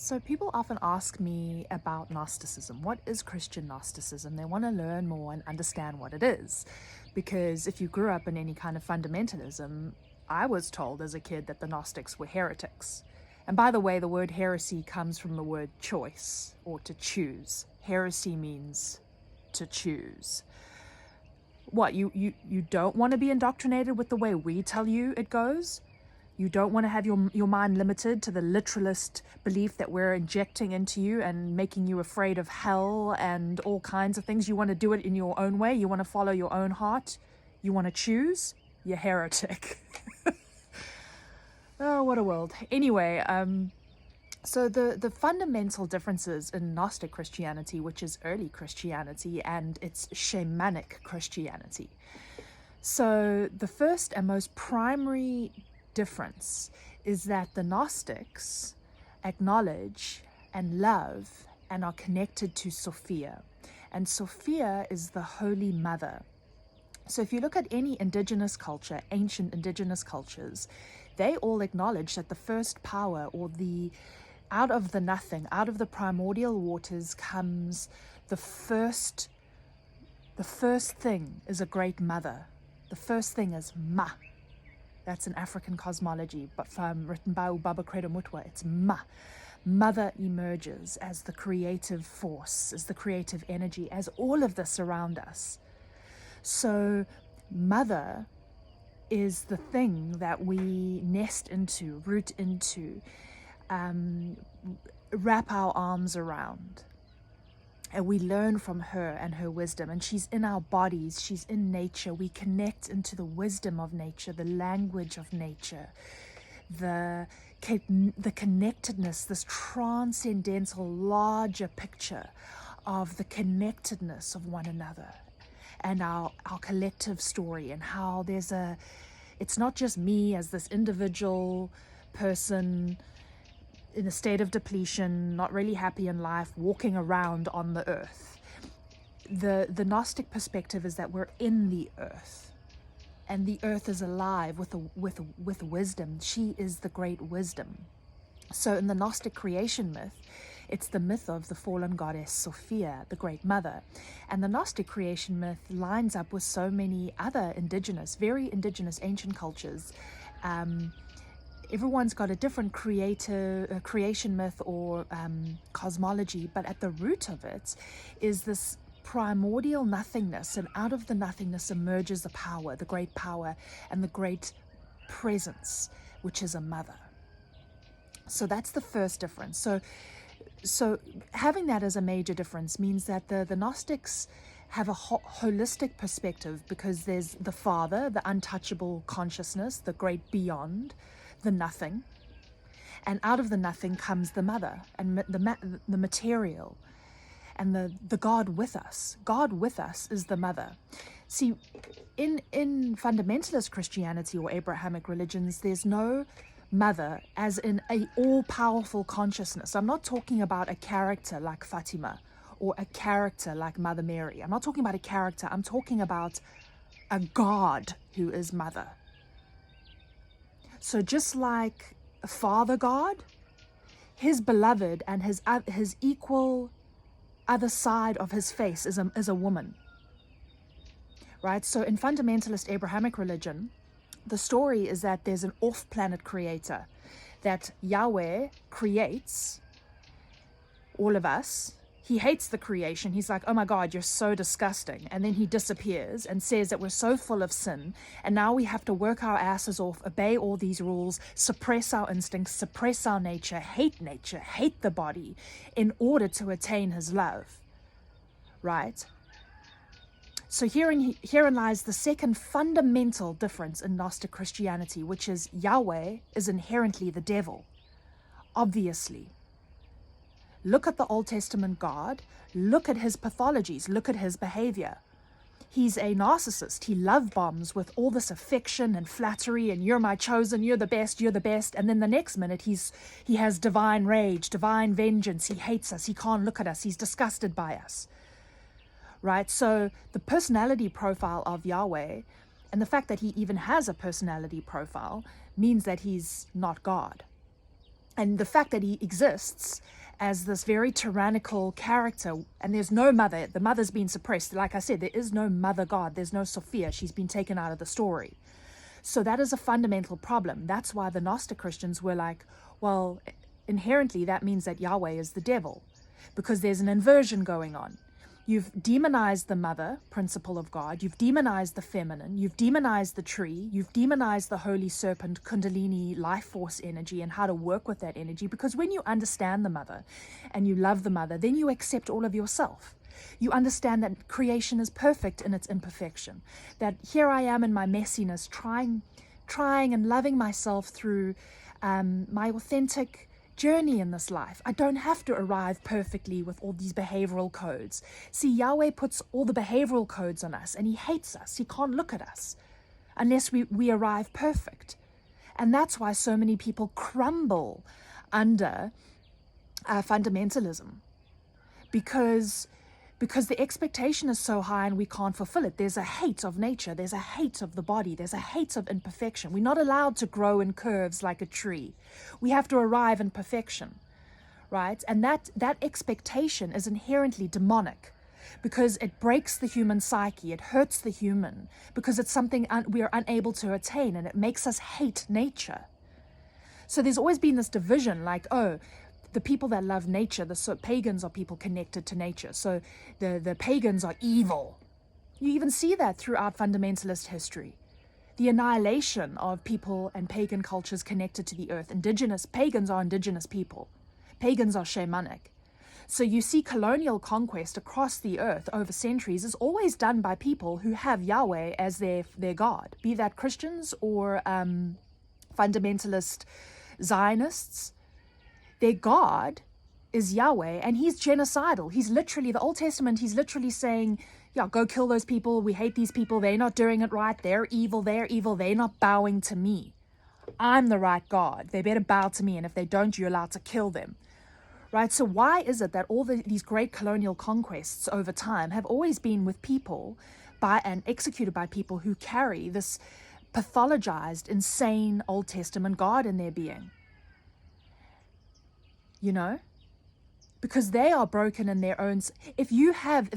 So people often ask me about Gnosticism. What is Christian Gnosticism? They want to learn more and understand what it is. Because if you grew up in any kind of fundamentalism, I was told as a kid that the Gnostics were heretics. And by the way, the word heresy comes from the word choice, or to choose. Heresy means to choose. What, you don't want to be indoctrinated with the way we tell you it goes? You don't want to have your mind limited to the literalist belief that we're injecting into you and making you afraid of hell and all kinds of things. You want to do it in your own way. You want to follow your own heart. You want to choose. You're heretic. Oh, what a world. Anyway, so the fundamental differences in Gnostic Christianity, which is early Christianity, and it's Shamanic Christianity. So the first and most primary difference is that the Gnostics acknowledge and love and are connected to Sophia. And Sophia is the Holy Mother. So if you look at any indigenous culture, ancient indigenous cultures, they all acknowledge that the first power, or out of the nothing, out of the primordial waters comes the first thing is a great mother. The first thing is Ma. That's an African cosmology, but written by Ubaba Credo Mutwa. It's Ma. Mother emerges as the creative force, as the creative energy, as all of this around us. So Mother is the thing that we nest into, root into, wrap our arms around. And we learn from her and her wisdom. And she's in our bodies. She's in nature. We connect into the wisdom of nature, the language of nature, the connectedness, this transcendental, larger picture of the connectedness of one another and our collective story, and how it's not just me as this individual person in a state of depletion, not really happy in life, walking around on the earth. The Gnostic perspective is that we're in the earth, and the earth is alive with wisdom. She is the great wisdom. So in the Gnostic creation myth, it's the myth of the fallen goddess Sophia, the great mother. And the Gnostic creation myth lines up with so many other very indigenous ancient cultures. Everyone's got a different creation myth or cosmology, but at the root of it is this primordial nothingness, and out of the nothingness emerges the power, the great power, and the great presence, which is a mother. So that's the first difference. So having that as a major difference means that the Gnostics have a holistic perspective, because there's the Father, the untouchable consciousness, the great beyond, the nothing, and out of the nothing comes the mother and the material, and the God with us. God with us is the mother. See, in fundamentalist Christianity or Abrahamic religions, there's no mother as in a all-powerful consciousness. I'm not talking about a character like Fatima or a character like Mother Mary. I'm not talking about a character. I'm talking about a God who is mother. So just like a Father God, his beloved and his equal other side of his face is a woman, right? So in fundamentalist Abrahamic religion, the story is that there's an off-planet creator, that Yahweh creates all of us. He hates the creation. He's like, oh my God, you're so disgusting. And then he disappears and says that we're so full of sin, and now we have to work our asses off, obey all these rules, suppress our instincts, suppress our nature, hate the body, in order to attain his love, right? So herein lies the second fundamental difference in Gnostic Christianity, which is Yahweh is inherently the devil, obviously. Look at the Old Testament God, look at his pathologies, look at his behavior. He's a narcissist. He love bombs with all this affection and flattery, and you're my chosen, you're the best. And then the next minute he has divine rage, divine vengeance. He hates us. He can't look at us. He's disgusted by us. Right? So the personality profile of Yahweh, and the fact that he even has a personality profile, means that he's not God. And the fact that he exists as this very tyrannical character, and there's no mother, the mother's been suppressed. Like I said, there is no mother God, there's no Sophia, she's been taken out of the story. So that is a fundamental problem. That's why the Gnostic Christians were like, well, inherently that means that Yahweh is the devil, because there's an inversion going on. You've demonized the mother principle of God. You've demonized the feminine. You've demonized the tree. You've demonized the holy serpent, Kundalini, life force energy, and how to work with that energy. Because when you understand the mother and you love the mother, then you accept all of yourself. You understand that creation is perfect in its imperfection. That here I am in my messiness, trying and loving myself through my authentic journey in this life. I don't have to arrive perfectly with all these behavioral codes. See, Yahweh puts all the behavioral codes on us, and he hates us. He can't look at us unless we arrive perfect. And that's why so many people crumble under fundamentalism, because the expectation is so high and we can't fulfill it. There's a hate of nature. There's a hate of the body. There's a hate of imperfection. We're not allowed to grow in curves like a tree. We have to arrive in perfection, right? And that expectation is inherently demonic, because it breaks the human psyche. It hurts the human because it's something we are unable to attain, and it makes us hate nature. So there's always been this division, like, oh, the people that love nature, the pagans are people connected to nature. So the pagans are evil. You even see that throughout fundamentalist history. The annihilation of people and pagan cultures connected to the earth. Pagans are indigenous people. Pagans are shamanic. So you see colonial conquest across the earth over centuries is always done by people who have Yahweh as their God, be that Christians or fundamentalist Zionists. Their God is Yahweh, and he's genocidal. He's literally, the Old Testament, he's literally saying, yeah, go kill those people. We hate these people. They're not doing it right. They're evil. They're evil. They're not bowing to me. I'm the right God. They better bow to me, and if they don't, you're allowed to kill them. Right? So why is it that all these great colonial conquests over time have always been with people and executed by people who carry this pathologized, insane Old Testament God in their being? You know, because they are broken in their own. If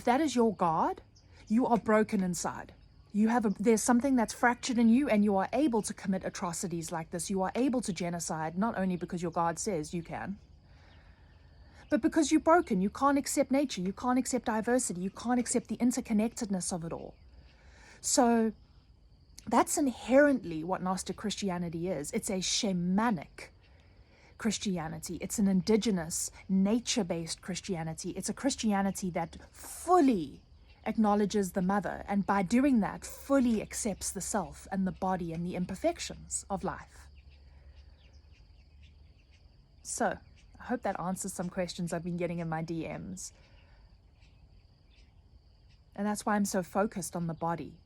that is your God, you are broken inside. There's something that's fractured in you, and you are able to commit atrocities like this. You are able to genocide, not only because your God says you can, but because you're broken. You can't accept nature. You can't accept diversity. You can't accept the interconnectedness of it all. So that's inherently what Gnostic Christianity is. It's a shamanic Christianity. It's an indigenous, nature-based Christianity. It's a Christianity that fully acknowledges the mother, and by doing that, fully accepts the self and the body and the imperfections of life. So, I hope that answers some questions I've been getting in my DMs. And that's why I'm so focused on the body.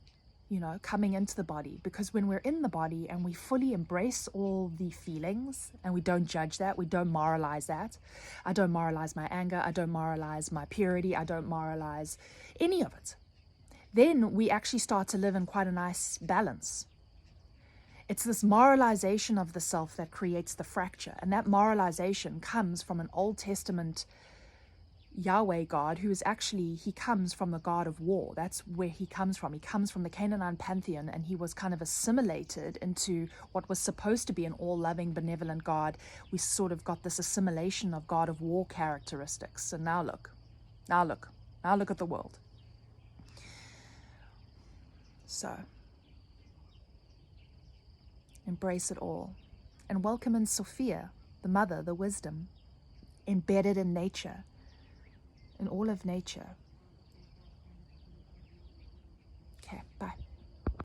Coming into the body, because when we're in the body and we fully embrace all the feelings and we don't judge that, we don't moralize that. I don't moralize my anger. I don't moralize my purity. I don't moralize any of it. Then we actually start to live in quite a nice balance. It's this moralization of the self that creates the fracture. And that moralization comes from an Old Testament Yahweh God, who is actually, he comes from the God of war. That's where he comes from. He comes from the Canaanite pantheon, and he was kind of assimilated into what was supposed to be an all-loving, benevolent God. We sort of got this assimilation of God of war characteristics. And now look at the world. So, embrace it all. And welcome in Sophia, the mother, the wisdom, embedded in nature. In all of nature. Okay, bye.